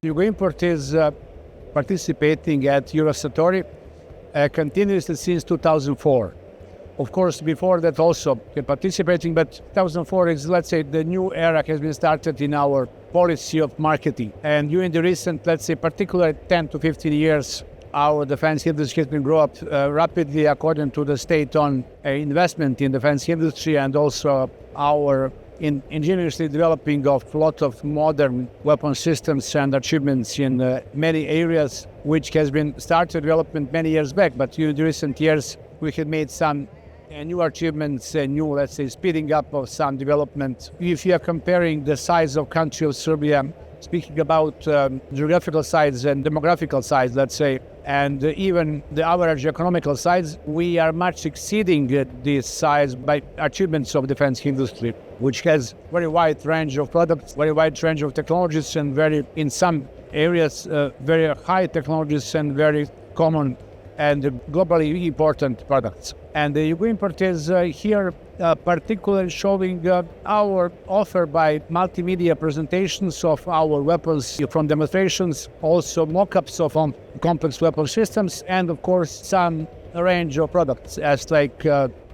Yugoimport is participating at Eurosatory continuously since 2004. Of course, before that also participating, but 2004 is, let's say, the new era has been started in our policy of marketing. And during the recent, let's say, particular 10 to 15 years, our defense industry has been growing up rapidly according to the state-owned investment in defense industry, and also our ingeniously developing of a lot of modern weapon systems and achievements in many areas, which has been started development many years back. But during the recent years, we have made some new achievements, new, let's say, speeding up of some development. If you are comparing the size of country of Serbia, speaking about geographical size and demographical size, let's say, and even the average economical size, we are much exceeding this size by achievements of defense industry, which has very wide range of products, very wide range of technologies, and very, in some areas, very high technologies and very common and globally important products. And the Yugoimport is here particularly showing our offer by multimedia presentations of our weapons from demonstrations, also mock-ups of complex weapon systems, and of course some range of products as like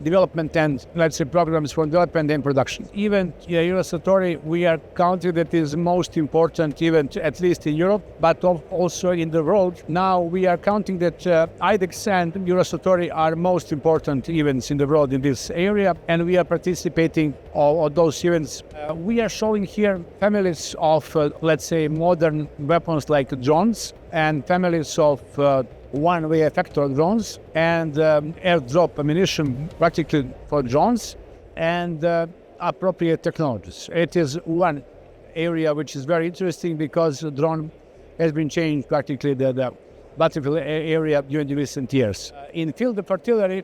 development and, let's say, programs for development and production. Even Eurosatory, we are counting that is most important event, at least in Europe, but also in the world. Now we are counting that IDEX and Eurosatory are most important events in the world in this area, and we are participating on those events. We are showing here families of, let's say, modern weapons like drones, and families of one-way effector drones, and airdrop ammunition practically for drones, and appropriate technologies. It is one area which is very interesting because the drone has been changed practically the battlefield area during the recent years. In field of artillery,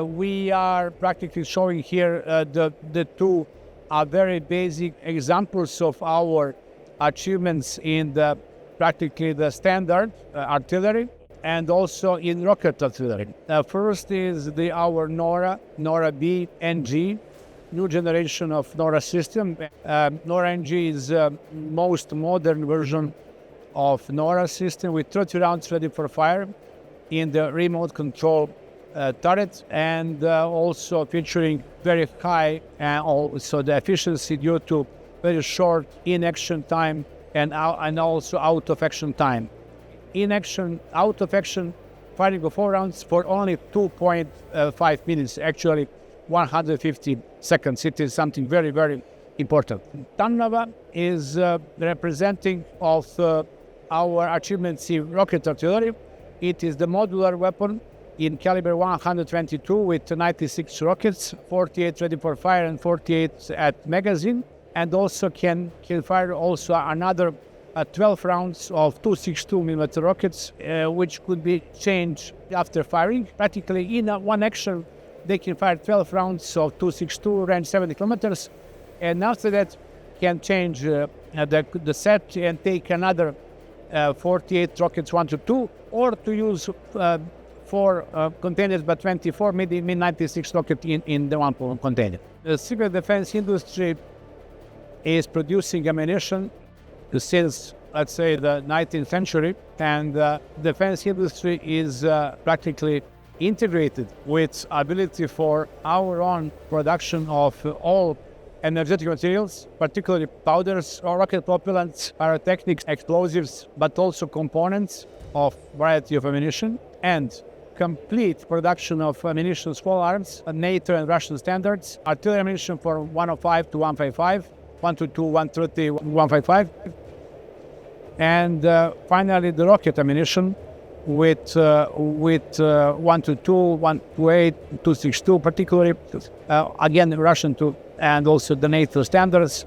we are practically showing here the two very basic examples of our achievements in practically the standard artillery, and also in rocket artillery. First is our Nora NG, new generation of Nora system. Nora NG is most modern version of Nora system with 30 rounds ready for fire in the remote control turret, and also featuring very high also the efficiency due to very short in-action time and also out-of-action time. In action, out of action, firing of 4 rounds for only 2.5 minutes, actually 150 seconds. It is something very, very important. Tamnava is representing of our achievements in rocket artillery. It is the modular weapon in caliber 122 with 96 rockets, 48 ready for fire and 48 at magazine, and also can fire also another 12 rounds of 262 mm rockets, which could be changed after firing. Practically in one action, they can fire 12 rounds of 262, range 70 kilometers, and after that can change the set and take another 48 rockets 1 to 2, or to use 4 containers but 24, maybe 96 rockets in the one container. The civil defense industry is producing ammunition since, let's say, the 19th century, and the defense industry is practically integrated with ability for our own production of all energetic materials, particularly powders, rocket propellants, pyrotechnics, explosives, but also components of variety of ammunition, and complete production of ammunition, small arms, NATO and Russian standards, artillery ammunition for 105 to 155, 122, 130, 155, and finally the rocket ammunition with 122, 128, 262, particularly again Russian too, and also the NATO standards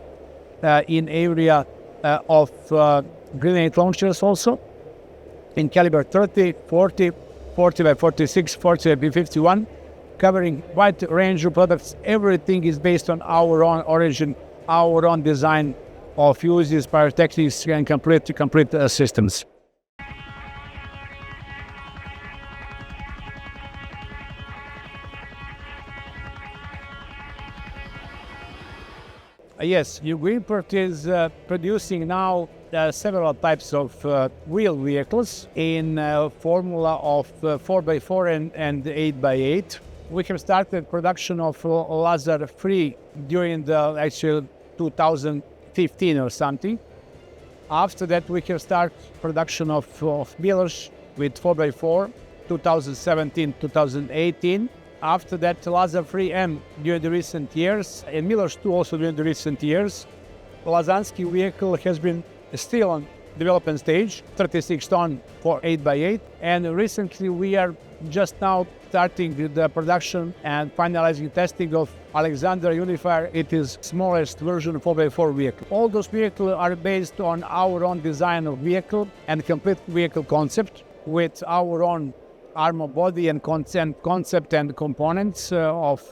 in area of grenade launchers, also in caliber 30, 40, 40 by 46, 40 by 51, covering wide range of products. Everything is based on our own origin, our own design of uses, pyrotechnics, and complete systems. Yes, Yugoimport is producing now several types of wheeled vehicles in formula of 4x4 and 8x8. We have started production of Lazar 3 during the actual 2015 or something. After that, we have started production of Miloš with 4x4, 2017, 2018. After that, Lazar 3M during the recent years, and Miloš 2 also during the recent years. Lazanski vehicle has been still on development stage, 36 ton for 8x8. And recently we are just now starting the production and finalizing testing of Alexander Unifier. It is smallest version of 4x4 vehicle. All those vehicles are based on our own design of vehicle and complete vehicle concept with our own armor body and concept and components of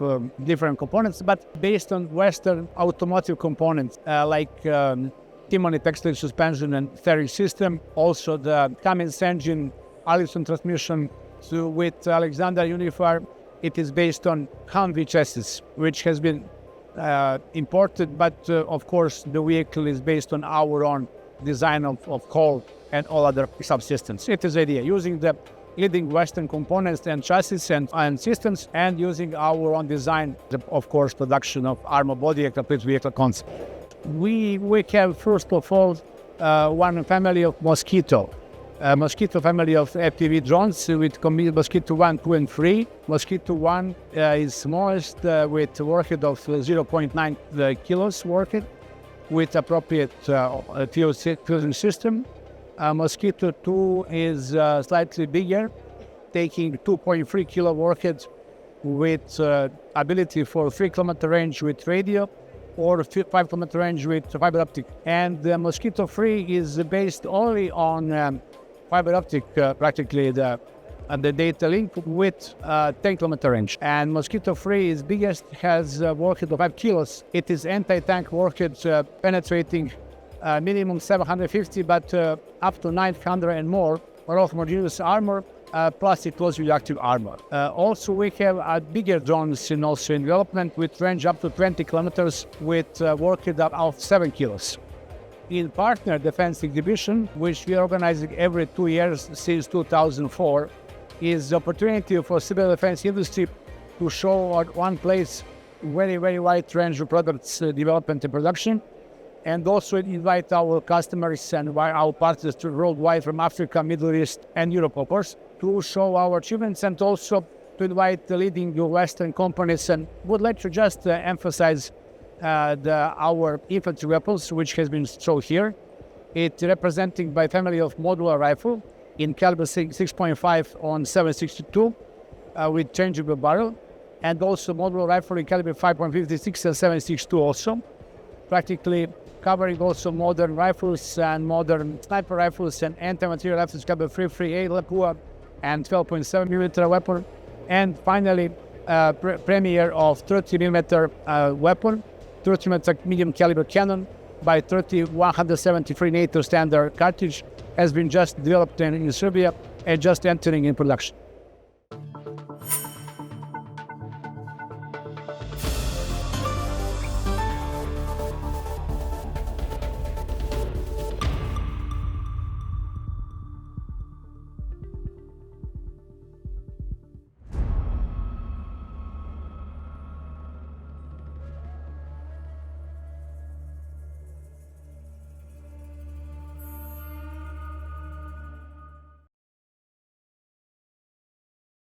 different components, but based on Western automotive components like Timony textile suspension and steering system. Also the Cummins engine, Allison transmission. So with Alexander Unifier, it is based on Humvee chassis, which has been imported, but of course the vehicle is based on our own design of hull and all other subsystems. It is the idea, using the leading Western components and chassis and systems, and using our own design, of course, production of armor body and complete vehicle concept. We have, first of all, one family of Mosquito. Mosquito family of FPV drones with Mosquito 1, 2, and 3. Mosquito 1 is smallest with warhead of 0.9 kilos warhead with appropriate fusion system. Mosquito 2 is slightly bigger, taking 2.3 kilo warhead with ability for 3 kilometer range with radio or 5 kilometer range with fiber optic. And the Mosquito 3 is based only on fiber optic, practically the data link with 10 kilometer range. And Mosquito 3 is biggest, has a warhead of 5 kilos. It is anti-tank warhead penetrating minimum 750, but up to 900 and more, or of homogeneous armor, plus it was reactive armor. Also, we have bigger drones in development with range up to 20 kilometers with warhead of 7 kilos. In partner defense exhibition, which we are organizing every 2 years since 2004, is the opportunity for civil defense industry to show at one place very wide range of products development and production, and also invite our customers and our partners to worldwide from Africa, Middle East, and Europe, of course, to show our achievements, and also to invite the leading Western companies. And would like to just emphasize our infantry weapons, which has been shown here. It representing by family of modular rifle in caliber 6.5 on 7.62 with changeable barrel, and also modular rifle in caliber 5.56 and 7.62 also, practically covering also modern rifles and modern sniper rifles and anti-material rifles caliber 3.38 Lapua and 12.7mm weapon, and finally premiere of 30mm weapon, 30mm medium caliber cannon by 173 NATO standard cartridge has been just developed in Serbia and just entering in production.